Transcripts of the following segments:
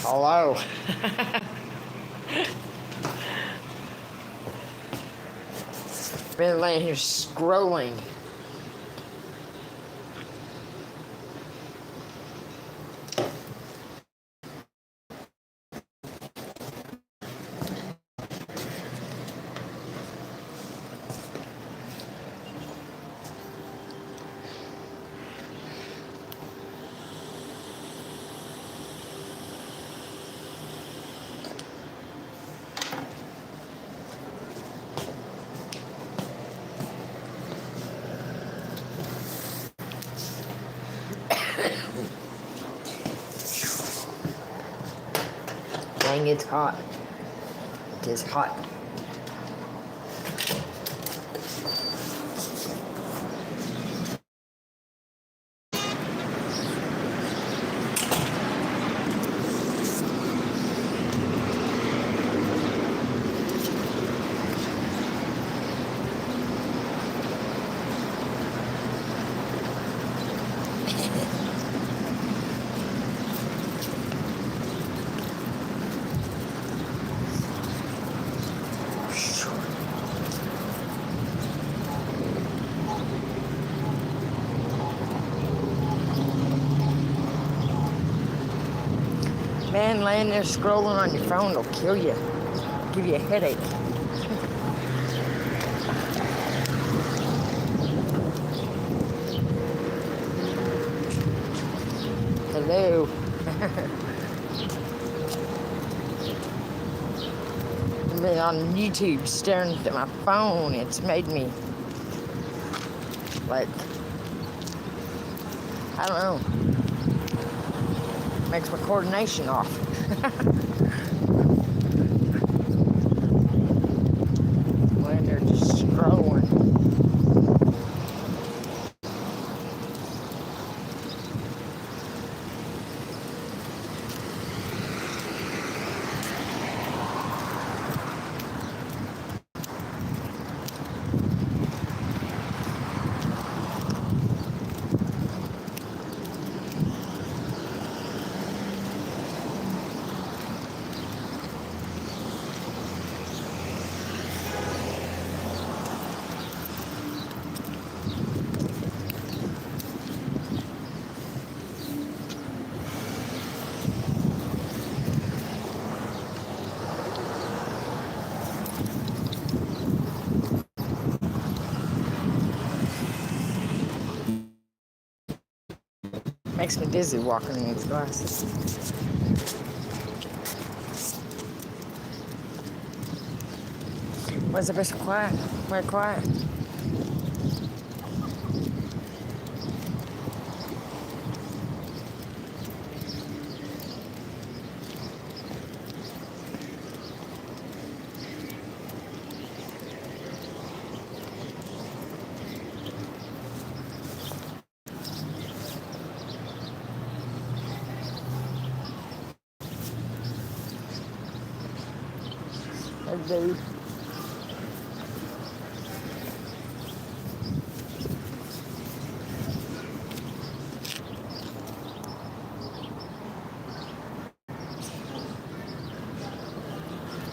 Hello. Been laying here scrolling. Dang, it's hot. It is hot. Man, laying there scrolling on your phone will kill you. Give you a headache. Hello. I've been on YouTube staring at my phone. It's made me, like, I don't know. Makes my coordination off. When they're just scrolling. Makes me dizzy walking in these glasses. Why's it so quiet? Why quiet? Dude.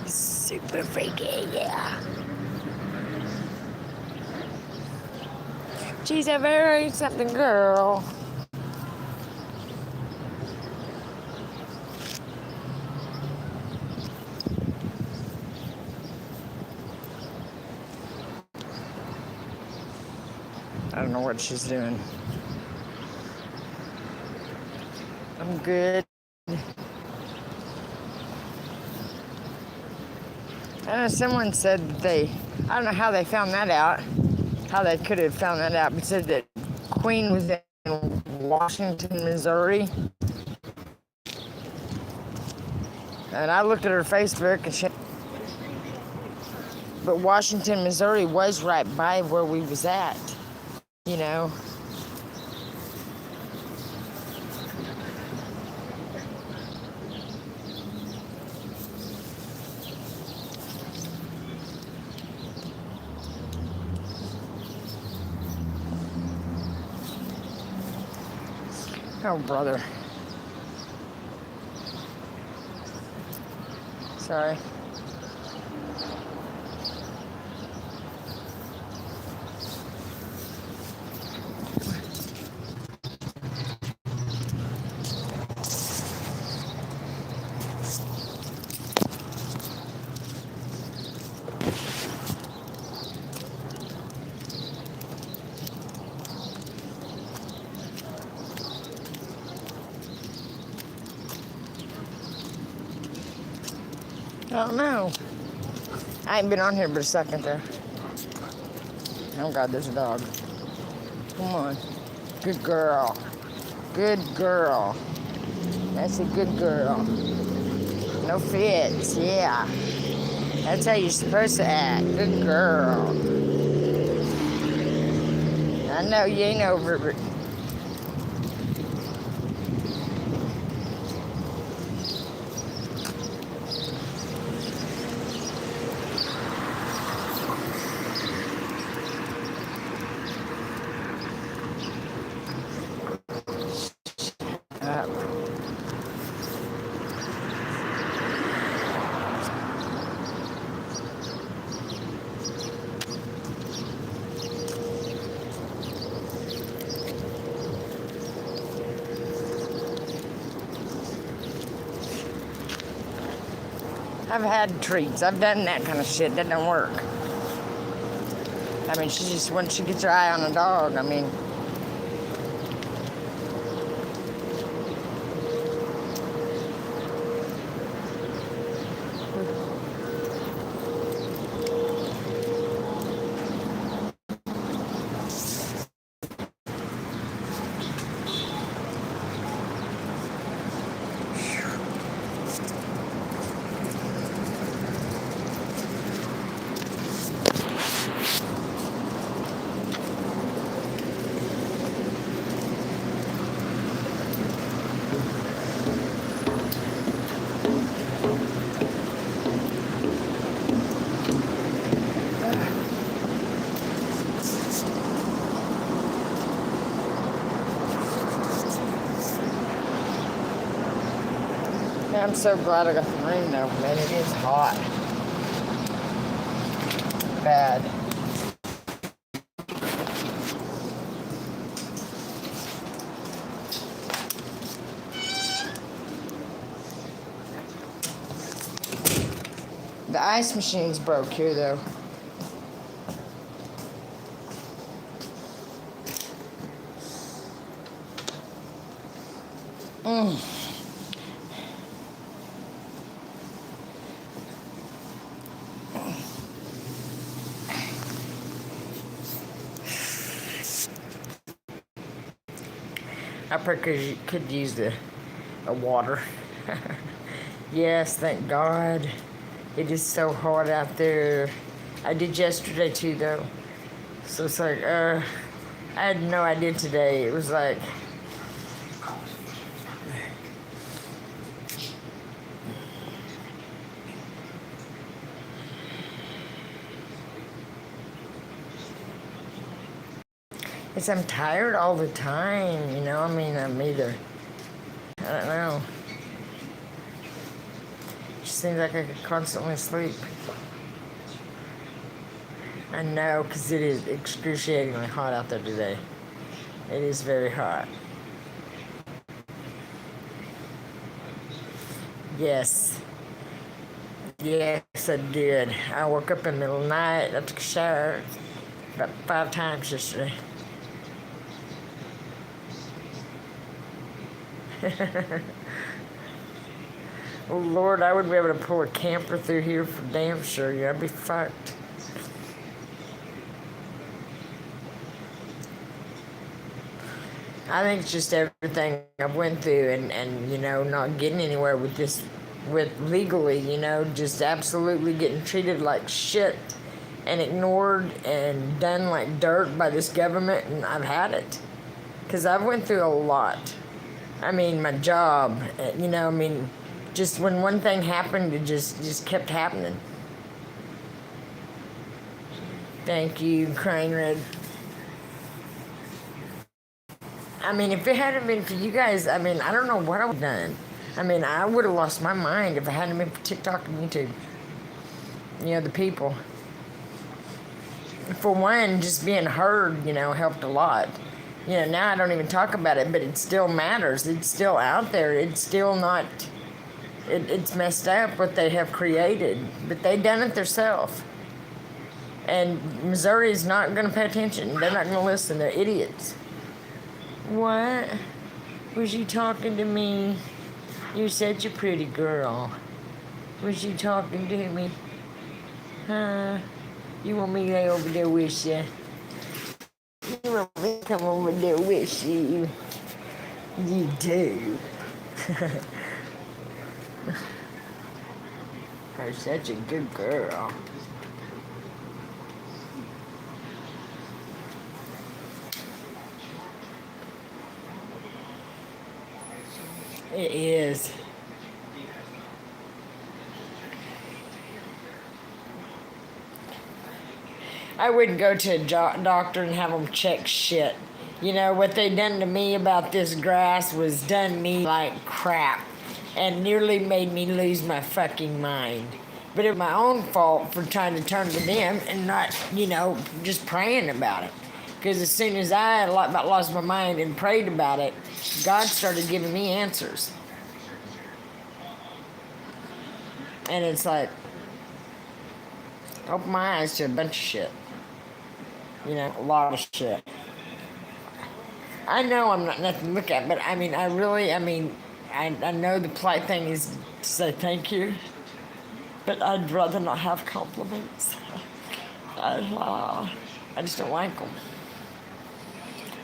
Super freaky, yeah. She's a very something girl. I don't know what she's doing. I'm good. I know someone said that I don't know how they found that out, how they could have found that out, but said that Queen was in Washington, Missouri. And I looked at her Facebook and but Washington, Missouri was right by where we was at, you know. Oh, brother. Sorry. I don't know. I ain't been on here but a second there. Oh God, there's a dog. Come on. Good girl. Good girl. That's a good girl. No fits, yeah. That's how you're supposed to act. Good girl. I know you ain't over it. I've had treats. I've done that kind of shit. That don't work. I mean, she just, once she gets her eye on a dog, I mean. Yeah, I'm so glad I got the rain though, man. It is hot. Bad. The ice machine's broke here though. I probably could use the water. Yes, thank God. It is so hot out there. I did yesterday too, though. So it's like, I had no idea today. It was like, I'm tired all the time, you know? I mean, I'm either, I don't know. It just seems like I could constantly sleep. I know, because it is excruciatingly hot out there today. It is very hot. Yes. Yes, I did. I woke up in the middle of the night. I took a shower about 5 times yesterday. Oh, Lord, I would be able to pull a camper through here for damn sure. Yeah, I'd be fucked. I think it's just everything I've went through and not getting anywhere with this, with legally, just absolutely getting treated like shit and ignored and done like dirt by this government, and I've had it. Because I've went through a lot. I mean, my job, just when one thing happened, it just kept happening. Thank you, Crying Red. I mean, if it hadn't been for you guys, I don't know what I would have done. I would have lost my mind if it hadn't been for TikTok and YouTube. The people. For one, just being heard, helped a lot. Now I don't even talk about it, but it still matters. It's still out there. It's still not, it's messed up what they have created, but they done it themselves. And Missouri is not going to pay attention. They're not going to listen. They're idiots. What? Was you talking to me? You're such a pretty girl. Was you talking to me? Huh? You want me to lay over there with you? You want me to come over there with you? You do. You're such a good girl. It is. I wouldn't go to a doctor and have them check shit. What they done to me about this grass was done me like crap and nearly made me lose my fucking mind. But it was my own fault for trying to turn to them and not, just praying about it. Because as soon as I about lost my mind and prayed about it, God started giving me answers. And it's like, open my eyes to a bunch of shit. A lot of shit. I know I'm not nothing to look at, but I know the polite thing is to say thank you, but I'd rather not have compliments. I just don't like them.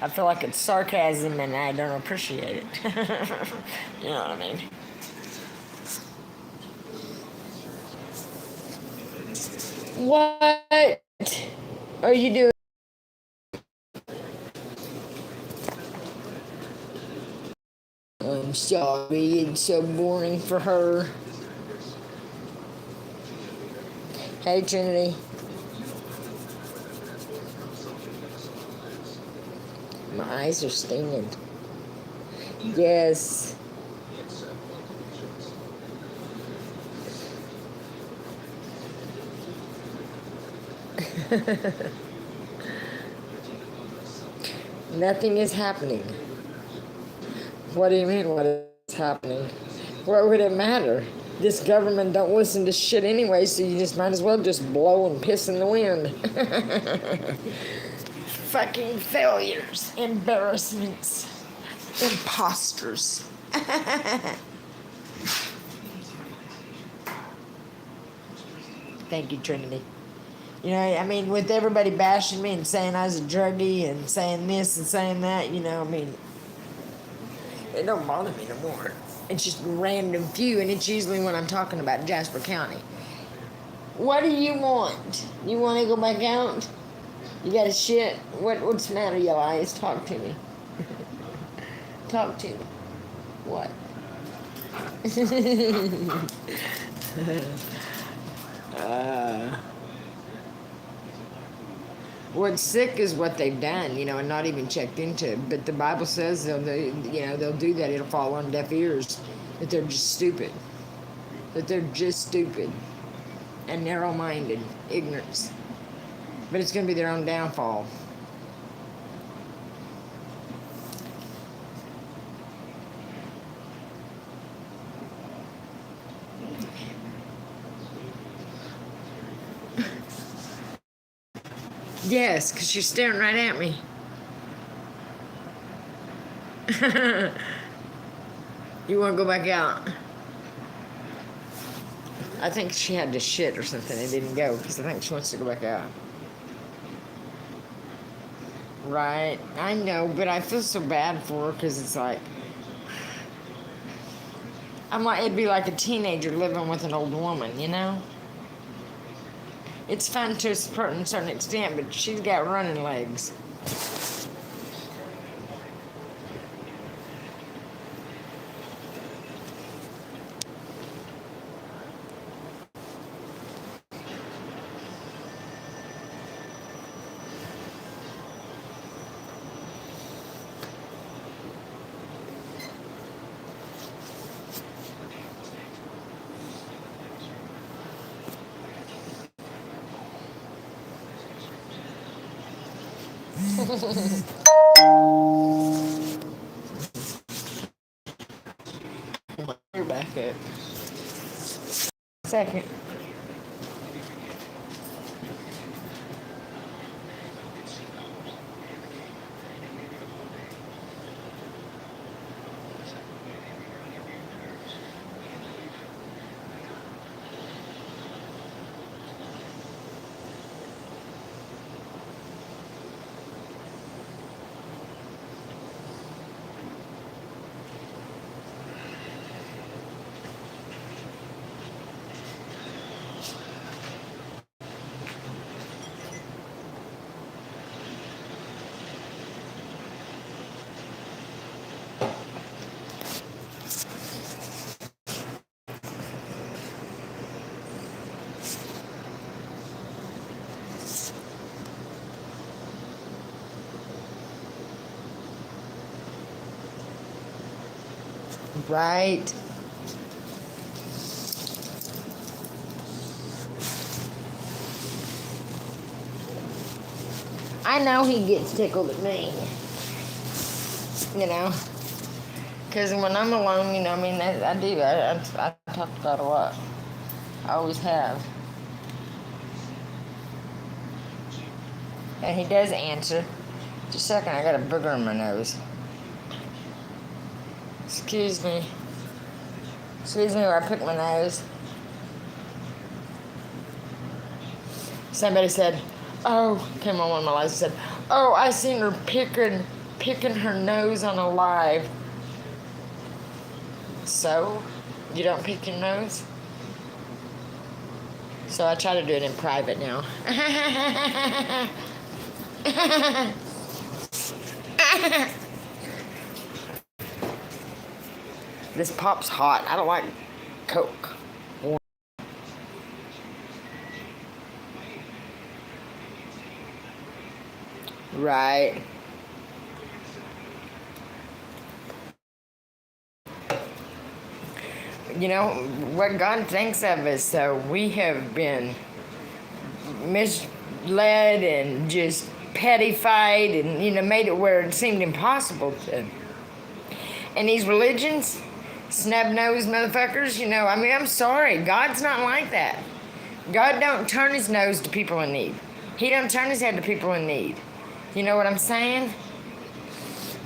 I feel like it's sarcasm and I don't appreciate it. You know what I mean? What are you doing? I'm sorry, it's so boring for her. Hey, Trinity. My eyes are stinging. Yes. Nothing is happening. What do you mean, what is happening? What would it matter? This government don't listen to shit anyway, so you just might as well just blow and piss in the wind. Fucking failures, embarrassments, imposters. Thank you, Trinity. With everybody bashing me and saying I was a druggie and saying this and saying that, it don't bother me no more. It's just random few, and it's usually when I'm talking about Jasper County. What do you want? You want to go back out? You got a shit? What's the matter, your eyes? Talk to me. Talk to me. What? What's sick is what they've done, and not even checked into. But the Bible says they'll do that. It'll fall on deaf ears. That they're just stupid. That they're just stupid and narrow-minded, ignorance. But it's going to be their own downfall. Yes, because you're staring right at me. You want to go back out? I think she had to shit or something and didn't go because I think she wants to go back out. Right, I know, but I feel so bad for her because it's like, it'd be like a teenager living with an old woman, you know? It's fun to a certain extent, but she's got running legs. You're back up. Second. Right. I know he gets tickled at me. You know? Because when I'm alone, you know, I mean, I do. I talk to God a lot. I always have. And he does answer. Just a second, I got a booger in my nose. Excuse me. Excuse me where I pick my nose. Somebody said, came on one of my lives and said, I seen her picking her nose on a live. So, you don't pick your nose? So I try to do it in private now. This pop's hot. I don't like Coke. Right. You know, what God thinks of us, so we have been misled and just pettified and, you know, made it where it seemed impossible to. And these religions, snub-nosed motherfuckers, you know, I mean, I'm sorry. God's not like that. God don't turn his nose to people in need. He don't turn his head to people in need. You know what I'm saying?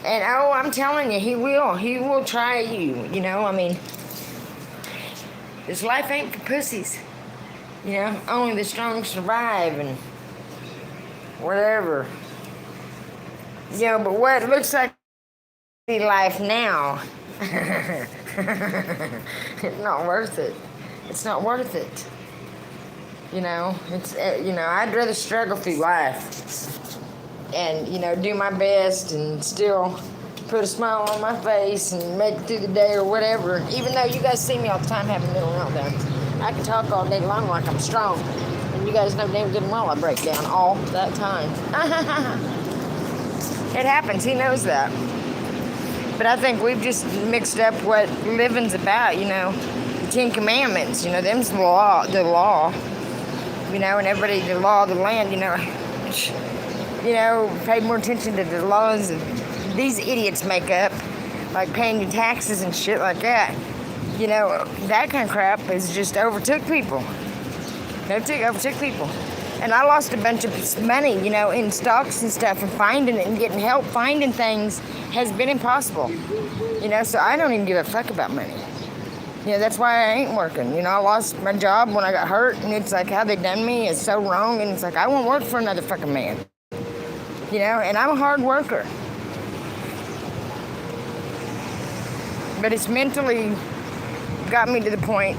And, I'm telling you, he will. He will try you, you know, I mean, this life ain't for pussies. You know, only the strong survive and whatever. You know, but what looks like life now, it's not worth it. It's not worth it. You know, I'd rather struggle through life and, you know, do my best and still put a smile on my face and make it through the day or whatever. Even though you guys see me all the time having mental meltdowns, I can talk all day long like I'm strong. And you guys know damn good and well I break down all that time. It happens. He knows that. But I think we've just mixed up what living's about, you know. The Ten Commandments, you know, them's the law, you know, and everybody, the law of the land, you know, pay more attention to the laws that these idiots make up, like paying your taxes and shit like that. You know, that kind of crap has just overtook people. Overtook people. And I lost a bunch of money, in stocks and stuff, and finding it and getting help finding things has been impossible. So I don't even give a fuck about money. That's why I ain't working. I lost my job when I got hurt, and it's like how they done me is so wrong, and it's like I won't work for another fucking man. And I'm a hard worker. But it's mentally got me to the point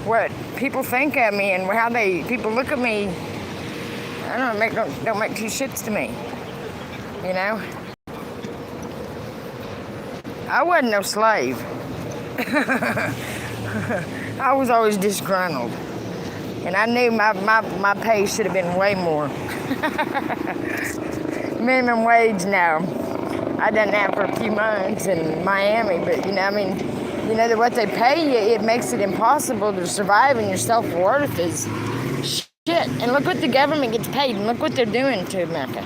what people think of me and how people look at me. I don't make two shits to me. I wasn't no slave. I was always disgruntled. And I knew my pay should have been way more. Minimum wage now. I done that for a few months in Miami, but what they pay you, it makes it impossible to survive, and your self-worth is shit. And look what the government gets paid, and look what they're doing to America.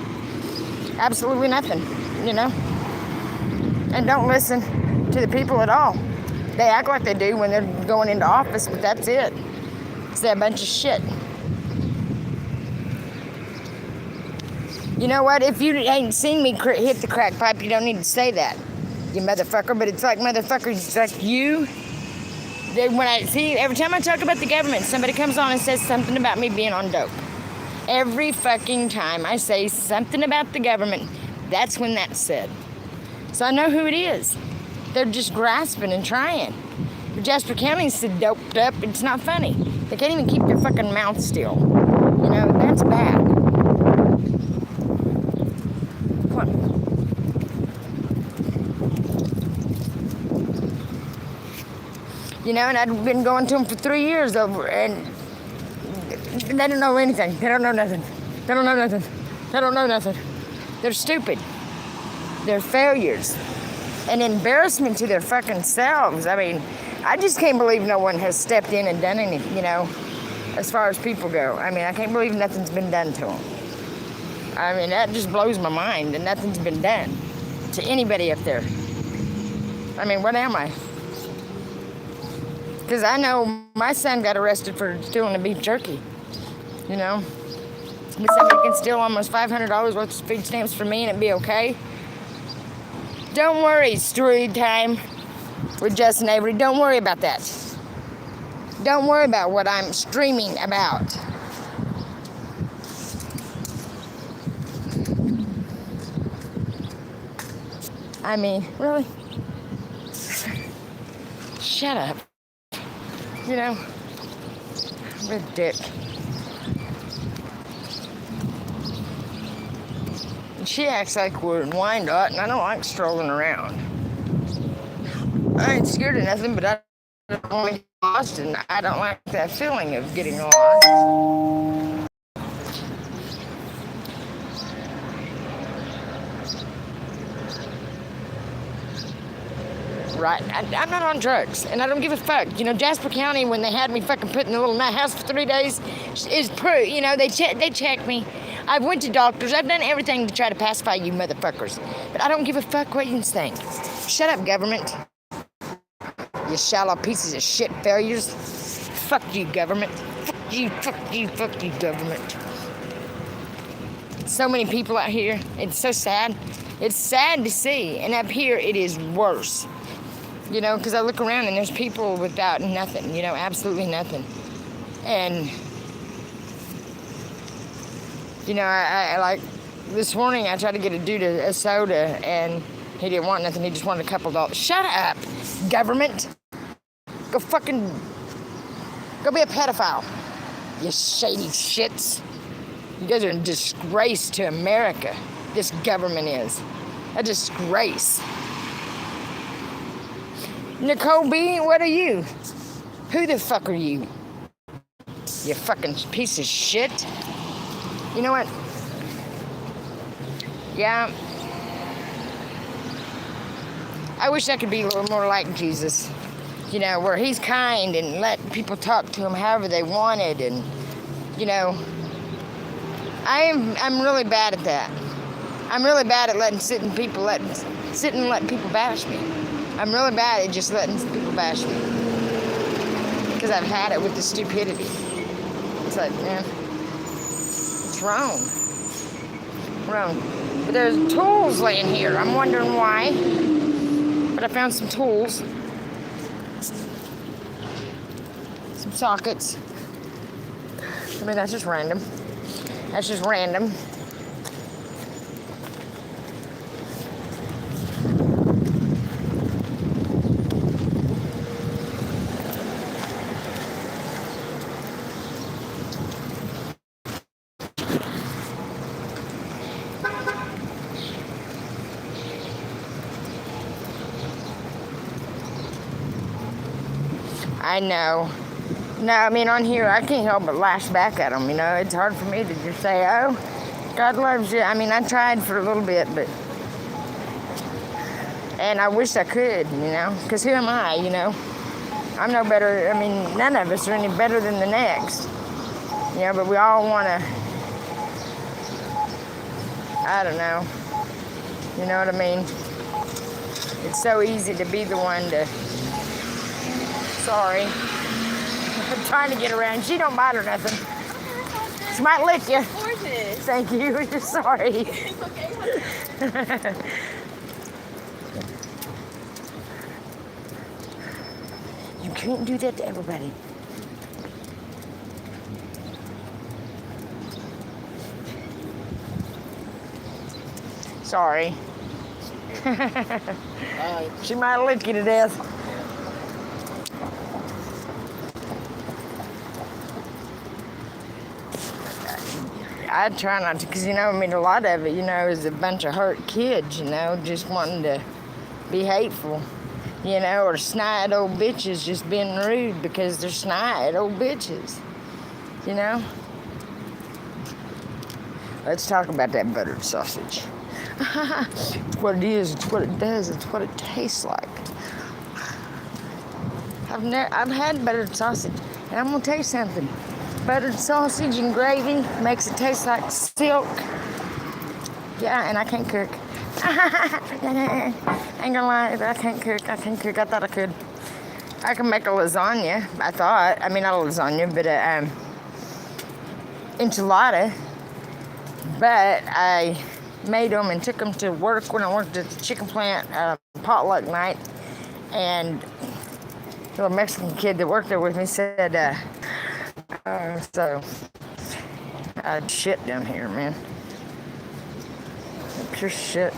Absolutely nothing, And don't listen to the people at all. They act like they do when they're going into office, but that's it. It's a bunch of shit. You know what? If you ain't seen me hit the crack pipe, you don't need to say that, you motherfucker. But it's like motherfuckers, it's like you. Every time I talk about the government, somebody comes on and says something about me being on dope. Every fucking time I say something about the government, that's when that's said. So I know who it is. They're just grasping and trying. But Jasper County's so doped up, it's not funny. They can't even keep their fucking mouth still. That's bad. Come on. And I'd been going to them for 3 years over, and they don't know anything. They don't know nothing. They don't know nothing. They don't know nothing. They're stupid. They're failures. An embarrassment to their fucking selves. I just can't believe no one has stepped in and done anything, as far as people go. I can't believe nothing's been done to them. That just blows my mind, and nothing's been done to anybody up there. What am I? Because I know my son got arrested for stealing a beef jerky, But somebody can steal almost $500 worth of food stamps from me and it'd be okay. Don't worry, story time with Justin Avery. Don't worry about that. Don't worry about what I'm streaming about. Really? Shut up. I'm a dick. And she acts like we're in Wyandotte, and I don't like strolling around. I ain't scared of nothing, but I don't want to get lost, and I don't like that feeling of getting lost. Right, I'm not on drugs, and I don't give a fuck. Jasper County, when they had me fucking put in a little night house for 3 days, is proof. They checked me. I went to doctors. I've done everything to try to pacify you motherfuckers. But I don't give a fuck what you think. Shut up, government. You shallow pieces of shit failures. Fuck you, government. Fuck you, government. So many people out here. It's so sad. It's sad to see. And up here, it is worse. Because I look around and there's people without nothing, absolutely nothing. And, I like, this morning I tried to get a dude a soda and he didn't want nothing, he just wanted a couple dollars. Shut up, government. Go be a pedophile, you shady shits. You guys are a disgrace to America. This government is a disgrace. Nicole B., what are you? Who the fuck are you? You fucking piece of shit. You know what? Yeah. I wish I could be a little more like Jesus. Where he's kind and let people talk to him however they wanted. And, I'm really bad at that. I'm really bad at letting sit and let people bash me. I'm really bad at just letting people bash me. Because I've had it with the stupidity. It's like, man, it's wrong. Wrong. But there's tools laying here. I'm wondering why. But I found some tools. Some sockets. I mean, that's just random. That's just random. I know. No, I mean, on here, I can't help but lash back at them, you know. It's hard for me to just say, oh, God loves you. I mean, I tried for a little bit, but... And I wish I could, you know, because who am I, you know? I'm no better, I mean, none of us are any better than the next. You know, but we all want to... I don't know. You know what I mean? It's so easy to be the one to... Sorry. I'm trying to get around. She don't bite or nothing. She might lick you. Gorgeous. Thank you. Just sorry. It's okay. You can't do that to everybody. Sorry. She might lick you to death. I try not to, because, you know, I mean, a lot of it, you know, is a bunch of hurt kids, you know, just wanting to be hateful, you know, or snide old bitches just being rude because they're snide old bitches, you know? Let's talk about that buttered sausage. It's what it is, it's what it does, it's what it tastes like. I've had buttered sausage, and I'm going to tell you something. Buttered sausage and gravy makes it taste like silk. Yeah, and I can't cook. Ain't gonna lie, I can't cook. I thought I could. I can make a lasagna, I thought. I mean, not a lasagna, but a enchilada. But I made them and took them to work when I worked at the chicken plant potluck night. And the little Mexican kid that worked there with me said, so I had shit down here, man. Pure shit.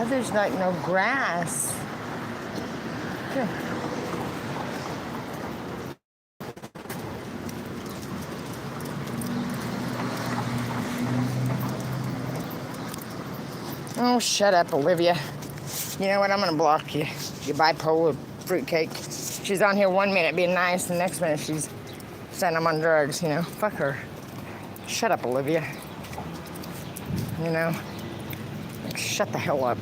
Oh, there's like no grass. Here. Oh, shut up, Olivia. You know what? I'm gonna block you. You bipolar fruitcake. She's on here 1 minute being nice, and the next minute she's saying I'm on drugs, you know. Fuck her. Shut up, Olivia. You know? Shut the hell up.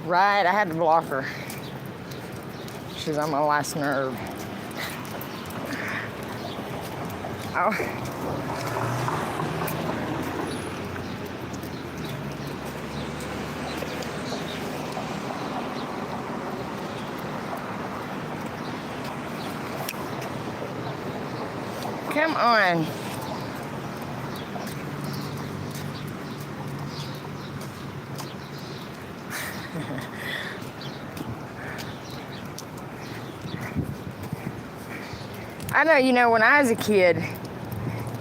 Right, I had to block her. She's on my last nerve. Oh. Come on. I know, you know, when I was a kid,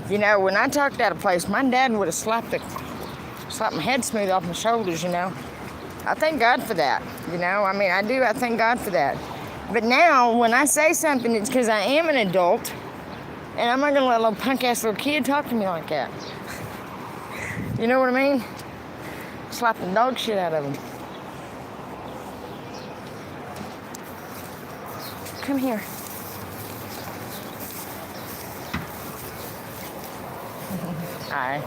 you know, when I talked out of place, my dad would have slapped my head smooth off my shoulders, you know. I thank God for that, you know. I mean, I do. I thank God for that. But now, when I say something, it's because I am an adult, and I'm not going to let a little punk-ass little kid talk to me like that. You know what I mean? Slap the dog shit out of him. Come here. Hi.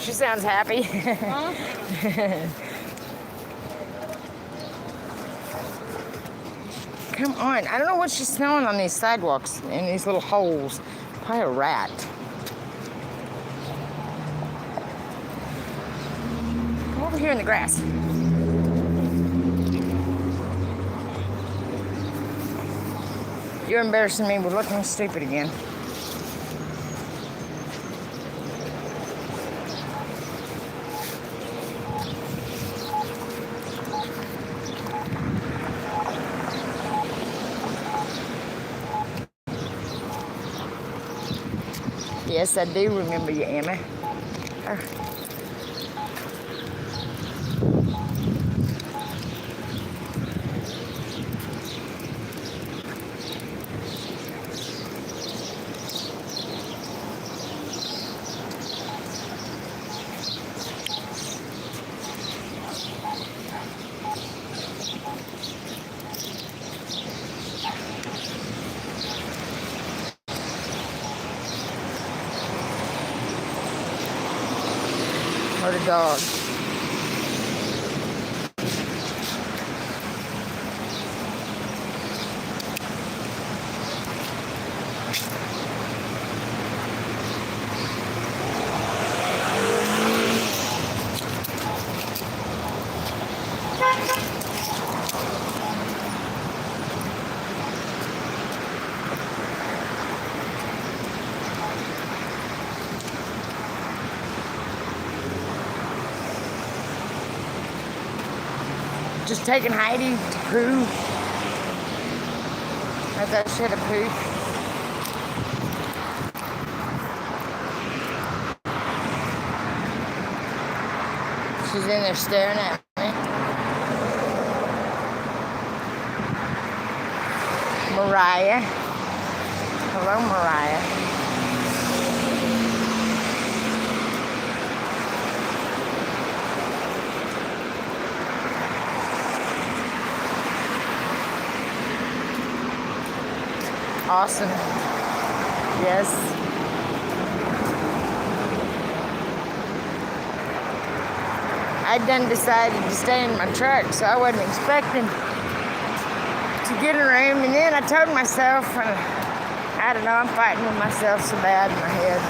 She sounds happy. Huh? Come on. I don't know what she's smelling on these sidewalks and these little holes. Probably a rat. Come over here in the grass. You're embarrassing me. We're looking stupid again. Yes, I do remember you, Emma. Or the dog. Just taking Heidi to poo. I thought she had a poo. She's in there staring at me. Mariah. Hello, Mariah. Awesome. Yes. I'd done decided to stay in my truck, so I wasn't expecting to get a room. And then I told myself, I don't know, I'm fighting with myself so bad in my head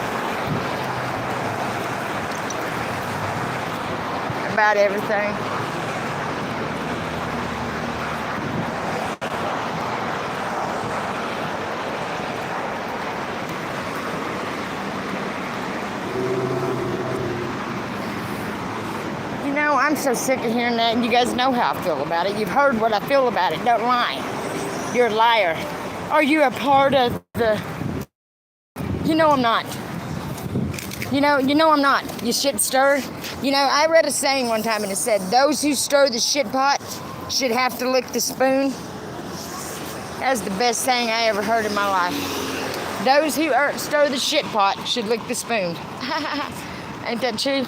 about everything. You know, I'm so sick of hearing that, and you guys know how I feel about it. You've heard what I feel about it. Don't lie. You're a liar. Are you a part of the... You know I'm not. You know I'm not. You shit stir. You know, I read a saying one time, and it said, those who stir the shit pot should have to lick the spoon. That's the best saying I ever heard in my life. Those who stir the shit pot should lick the spoon. Ain't that true?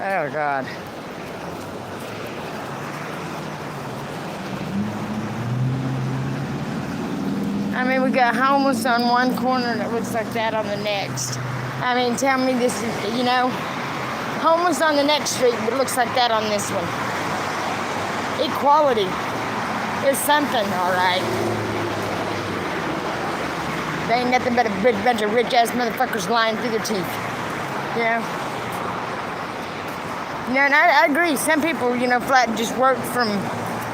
Oh, God. I mean, we got homeless on one corner that looks like that on the next. I mean, tell me this is, you know, homeless on the next street that looks like that on this one. Equality is something, all right. They ain't nothing but a bunch of rich-ass motherfuckers lying through their teeth, you know? You know, and I agree. Some people, you know, flat just work from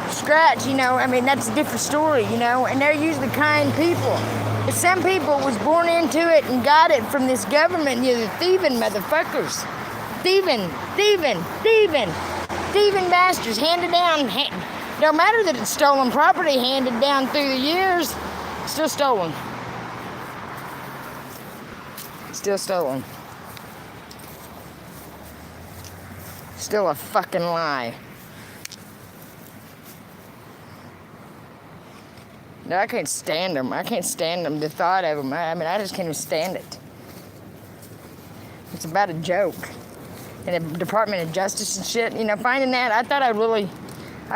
scratch, you know. I mean, that's a different story, you know. And they're usually kind people. But some people was born into it and got it from this government. You're the thieving motherfuckers. Thieving bastards. Handed down. Don't matter that it's stolen property, handed down through the years. Still stolen. Still stolen. Still a fucking lie. No, I can't stand them. I can't stand them. The thought of them. I mean, I just can't even stand it. It's about a joke. And the Department of Justice and shit, you know, finding that, I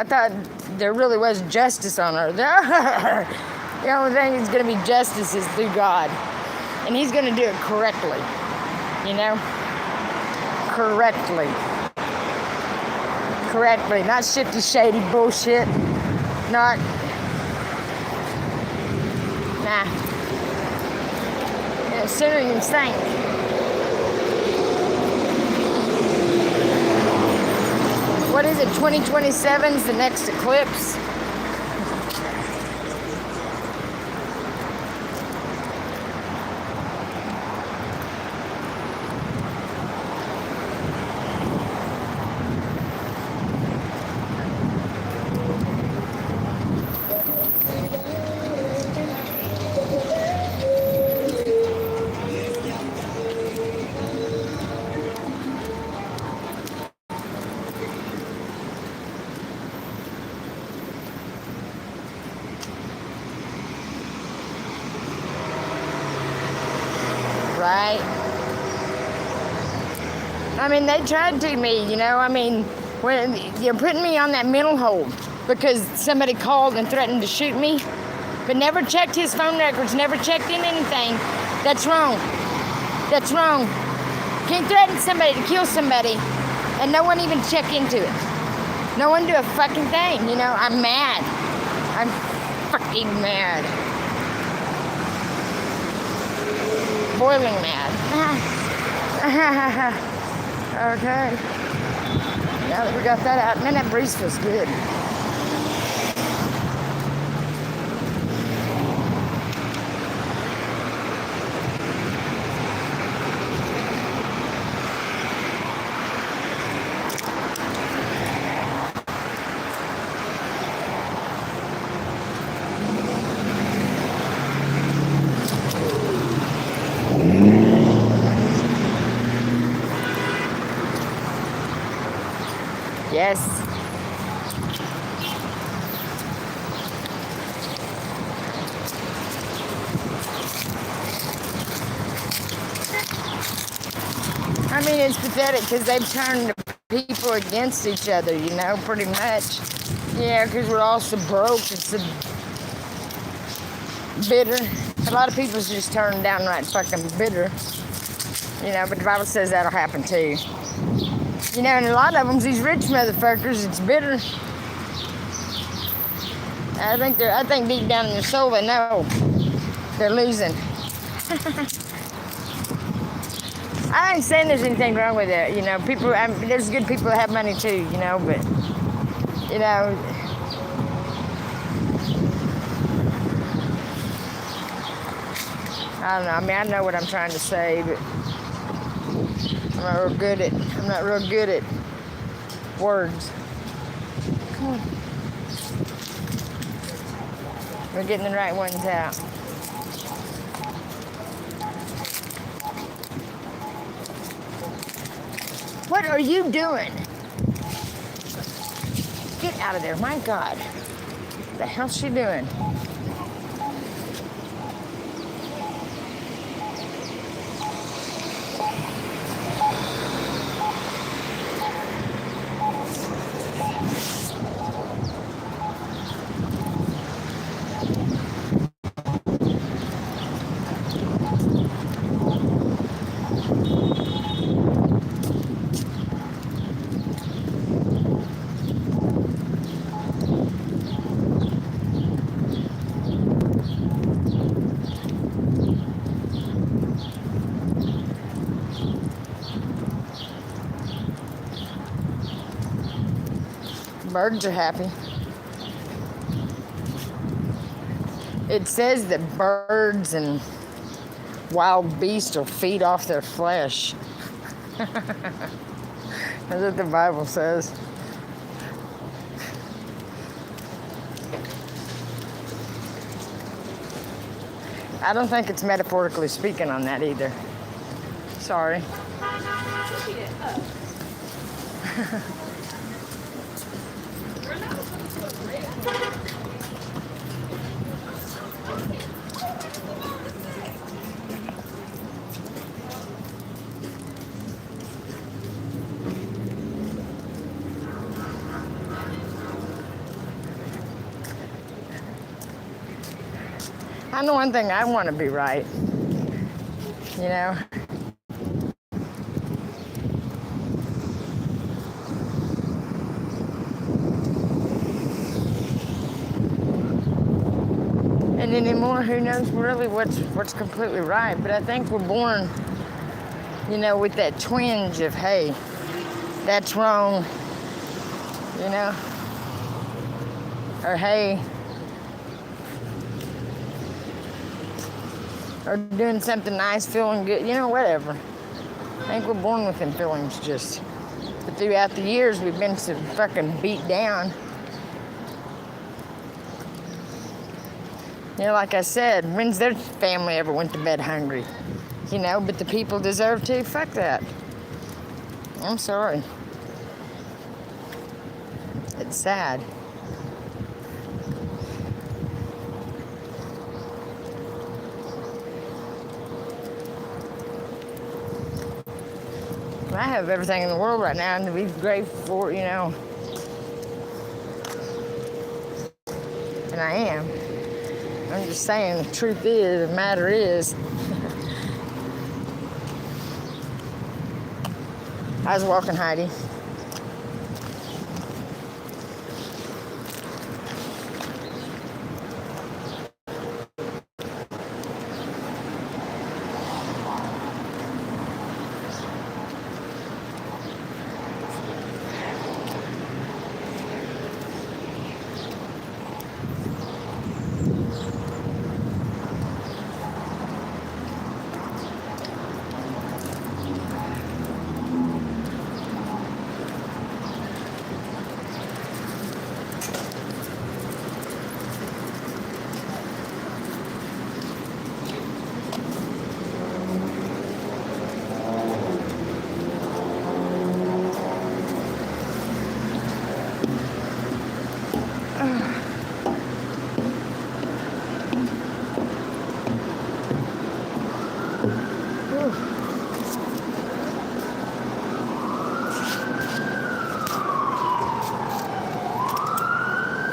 thought there really was justice on earth. The only thing that's going to be justice is through God. And he's going to do it correctly. You know? Correctly. Correctly. Not shifty, shady bullshit. Not... Nah. Yeah, sooner than you think. What is it? 2027 is the next eclipse. Right? I mean, they tried to me, you know. I mean, when you're putting me on that mental hold because somebody called and threatened to shoot me, but never checked his phone records, never checked in anything. That's wrong. That's wrong. Can't threaten somebody to kill somebody and no one even check into it. No one do a fucking thing, you know. I'm mad. I'm fucking mad. Boiling mad. Okay. Now that we got that out, man, that breeze feels good. Yes. I mean, it's pathetic because they've turned people against each other, you know, pretty much. Yeah, because we're all so broke and so bitter. A lot of people's just turned downright fucking bitter. You know, but the Bible says that'll happen too. You know, and a lot of them's these rich motherfuckers. It's bitter. I think deep down in their soul they know they're losing. I ain't saying there's anything wrong with it. You know, people. There's good people that have money too. You know, but you know. I don't know. I mean, I know what I'm trying to say, but I'm not real good at words. Come on. We're getting the right ones out. What are you doing? Get out of there. My God. What the hell's she doing? Birds are happy. It says that birds and wild beasts will feed off their flesh. That's what the Bible says. I don't think it's metaphorically speaking on that either. Sorry. I know one thing, I want to be right. you know. And anymore, who knows really what's completely right. But I think we're born, you know, with that twinge of, hey, that's wrong, you know, or hey, or doing something nice, feeling good, you know, whatever. I think we're born with them feelings just. But throughout the years, we've been so fucking beat down. You know, like I said, when's their family ever went to bed hungry? You know, but the people deserve to. Fuck that. I'm sorry. It's sad. I have everything in the world right now and to be grateful for, you know. And I am. I'm just saying, the truth is, the matter is, I was walking Heidi.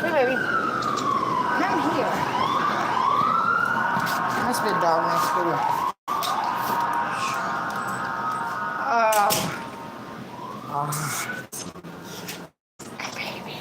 Baby, come here. Must be a dog next door. Baby.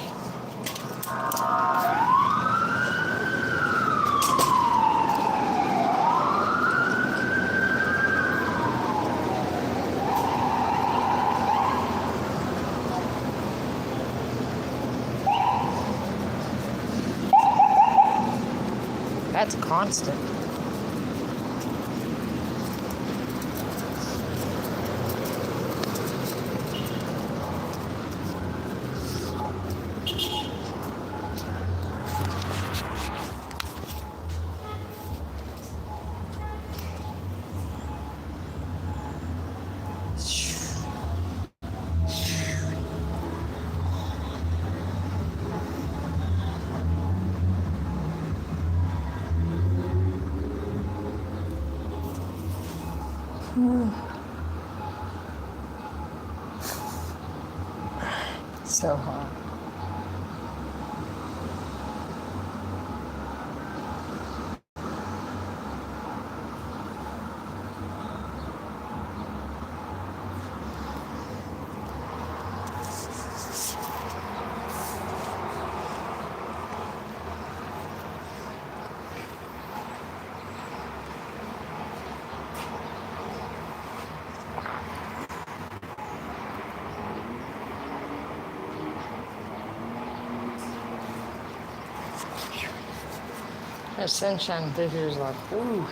That's constant. So hot. That sunshine through here is like, ooh.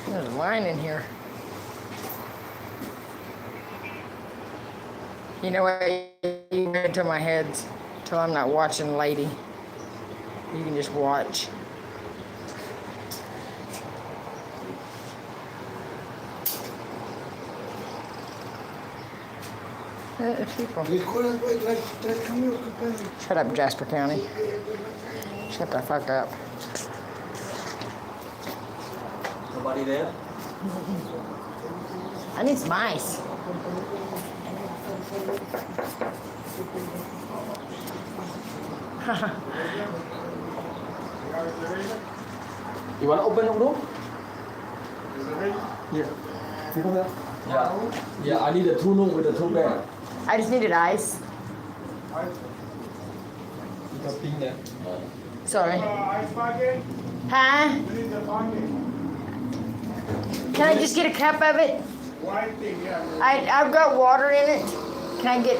There's a line in here. You know what? You go to my head till I'm not watching Lady. You can just watch. People. Come here. Shut up, Jasper County. Shut the fuck up. Nobody there? I need some ice. You want to open the door? Yeah. Yeah, I need a 2 room with a 2 bed. I just needed ice. You got thing there. Sorry. Ice bucket? Huh? We need the bucket. Can I just get a cup of it? White thing, yeah. I've got water in it. Can I get...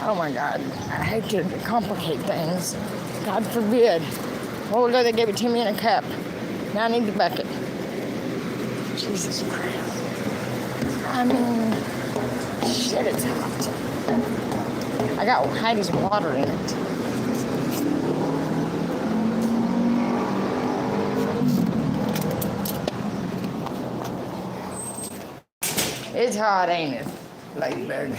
Oh my God. I hate to complicate things. God forbid. Oh, look, they gave it to me in a cup. Now I need the bucket. Jesus Christ. I mean, shit, it's hot. I got Heidi's water in it. It's hot, ain't it, Ladybird?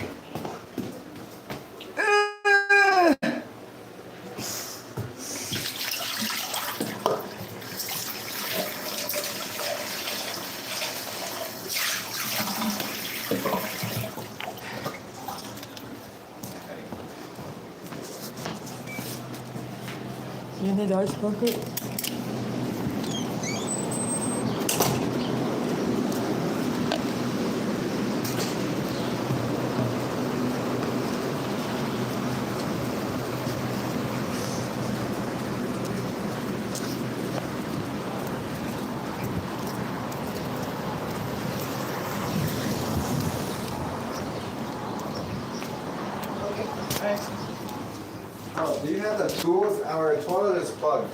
You need ice bucket? Oh, do you have the tools? Our toilet is plugged.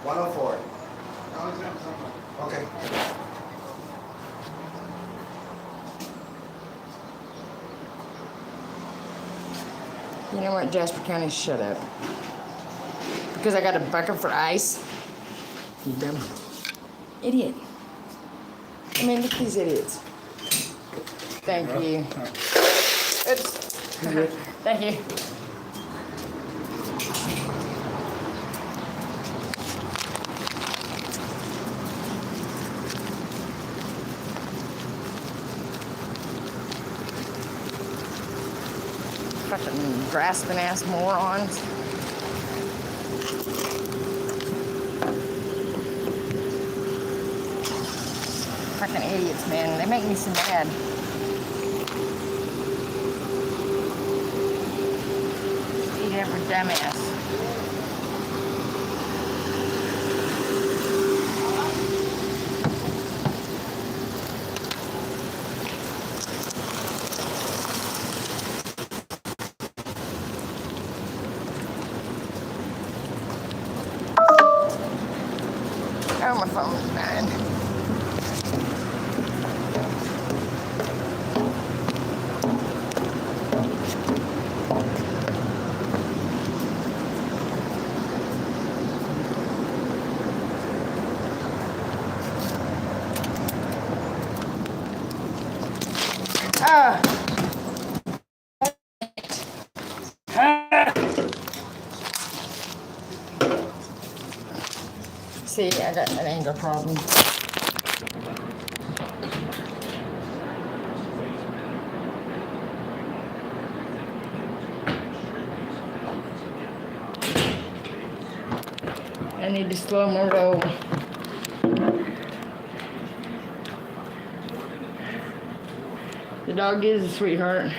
104. Okay. You know what, Jasper County, shut up. Because I got a bucket for ice. You dumb idiot. I mean, look at these idiots. Thank you. Oops. Thank you. Fucking grasping ass morons. Fucking idiots, man. They make me so mad. Eat every dumbass. Oh, my phone's dying. See, I got an anger problem. I need to slow my roll. The dog is a sweetheart.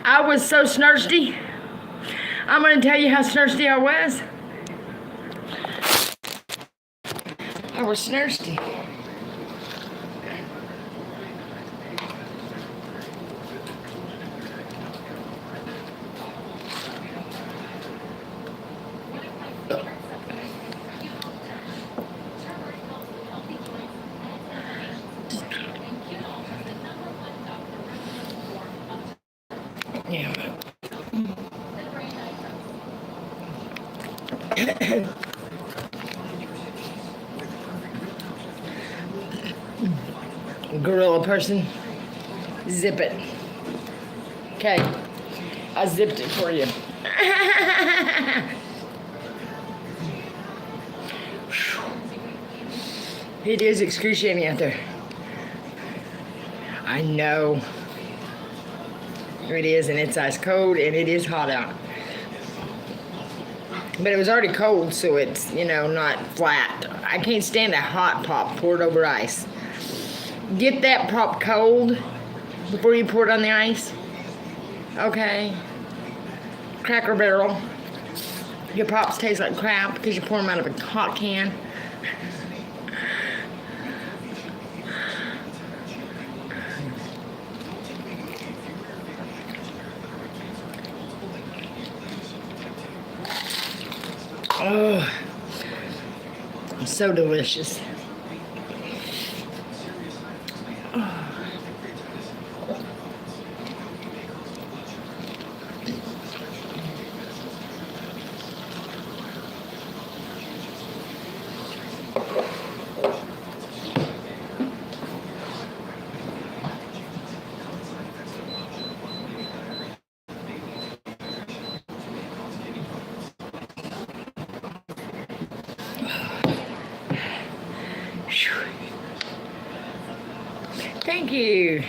I was so snursty. I'm going to tell you how thirsty I was. I was thirsty. Yeah. Gorilla person, zip it. Okay, I zipped it for you. It is excruciating out there. I know. It is, and it's ice cold, and it is hot out. But it was already cold, so it's, not flat. I can't stand a hot pop poured over ice. Get that pop cold before you pour it on the ice. Okay. Cracker Barrel. Your pops taste like crap because you pour them out of a hot can. Oh, so delicious. Thank you.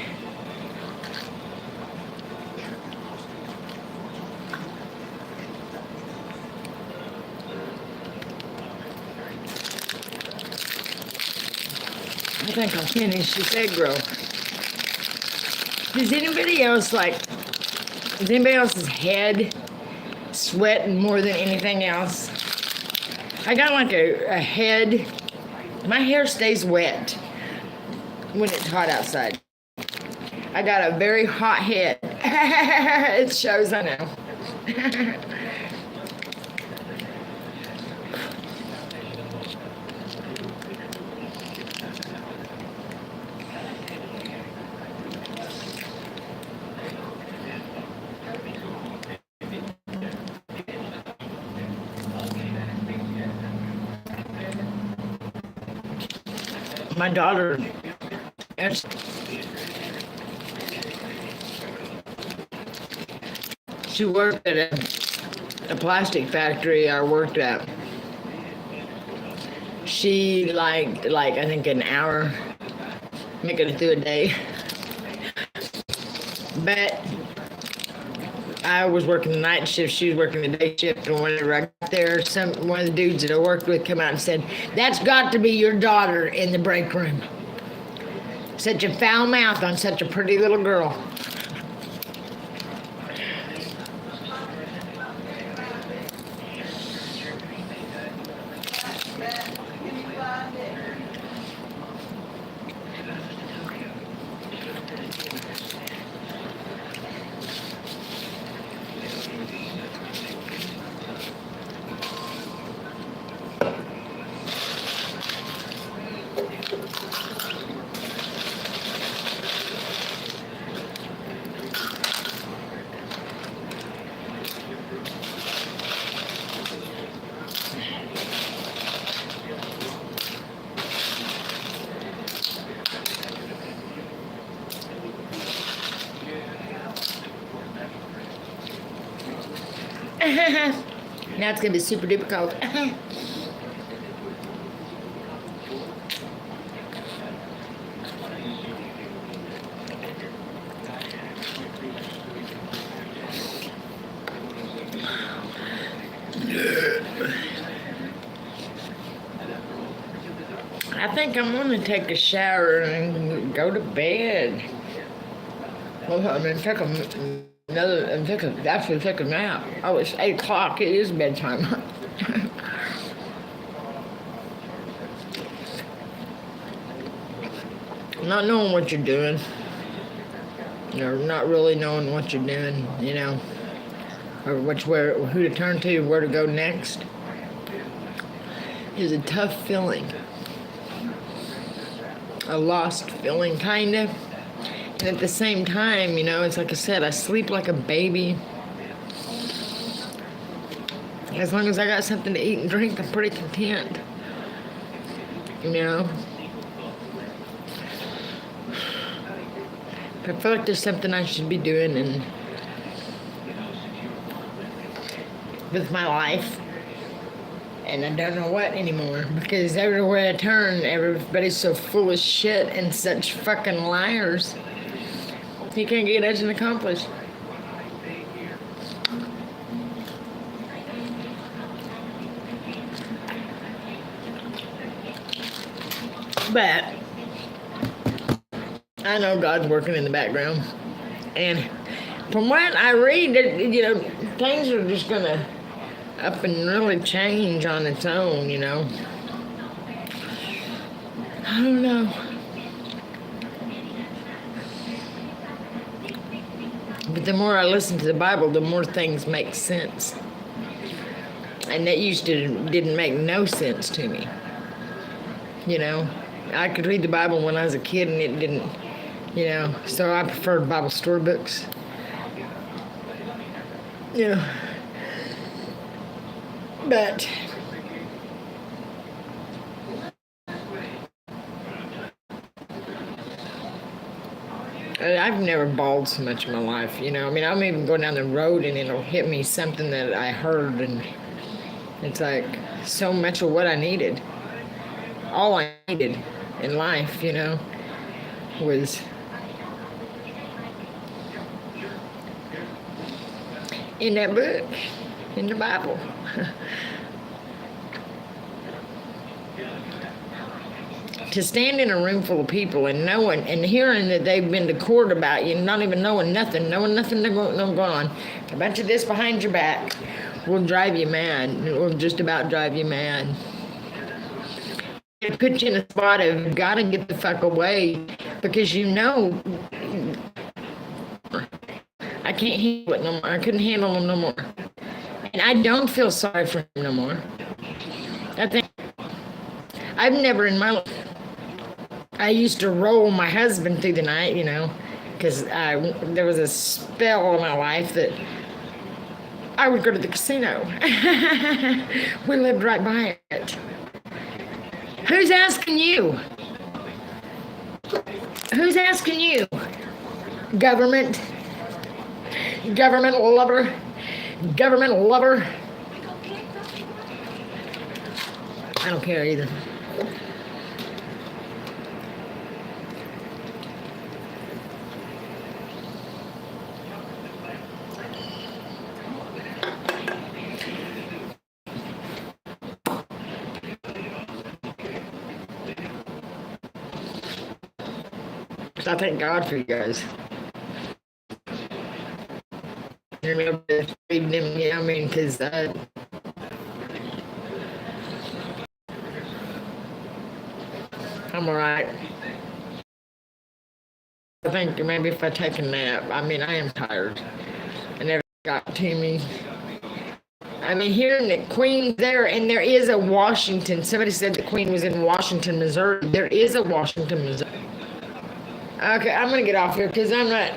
I think I'll finish this egg roll. Does anybody else's head sweating more than anything else? I got like a head. My hair stays wet when it's hot outside. I got a very hot head. It shows, I know. My daughter, she worked at a plastic factory I worked at. She liked, I think, an hour, making it through a day. But I was working the night shift, she was working the day shift, and whenever I got there, one of the dudes that I worked with came out and said, "That's got to be your daughter in the break room. Such a foul mouth on such a pretty little girl." Now it's gonna be super duper cold. I think I'm gonna take a shower and go to bed. Well, I'm gonna take a Actually take a nap. Oh, it's 8 o'clock. It is bedtime. Not knowing what you're doing. Not really knowing what you're doing, or who to turn to, where to go next, is a tough feeling. A lost feeling, kind of. And at the same time, it's like I said, I sleep like a baby. As long as I got something to eat and drink, I'm pretty content. I feel like there's something I should be doing with my life. And I don't know what anymore, because everywhere I turn, everybody's so full of shit and such fucking liars. You can't get nothing accomplished. But I know God's working in the background. And from what I read, things are just going to up and really change on its own, I don't know. But the more I listen to the Bible, the more things make sense. And that didn't make no sense to me. I could read the Bible when I was a kid and it didn't, so I preferred Bible storybooks. But I've never bawled so much in my life, I'm even going down the road and it'll hit me something that I heard, and it's like so much of what I needed. All I needed in life, was in that book, in the Bible. To stand in a room full of people and knowing and hearing that they've been to court about you, not even knowing nothing they're going on, a bunch of this behind your back will drive you mad. It will just about drive you mad. It puts you in a spot of gotta get the fuck away, because I can't handle it no more. I couldn't handle them no more. And I don't feel sorry for him no more. I think I've never in my life. I used to roll my husband through the night, because there was a spell in my life that I would go to the casino. We lived right by it. Who's asking you? Who's asking you? Government lover. I don't care either. I thank God for you guys. Remember reading them, because I'm alright. I think maybe if I take a nap, I am tired. And everything got to me. Hearing that Queen's there, and there is a Washington. Somebody said the Queen was in Washington, Missouri. There is a Washington, Missouri. Okay, I'm going to get off here because I'm not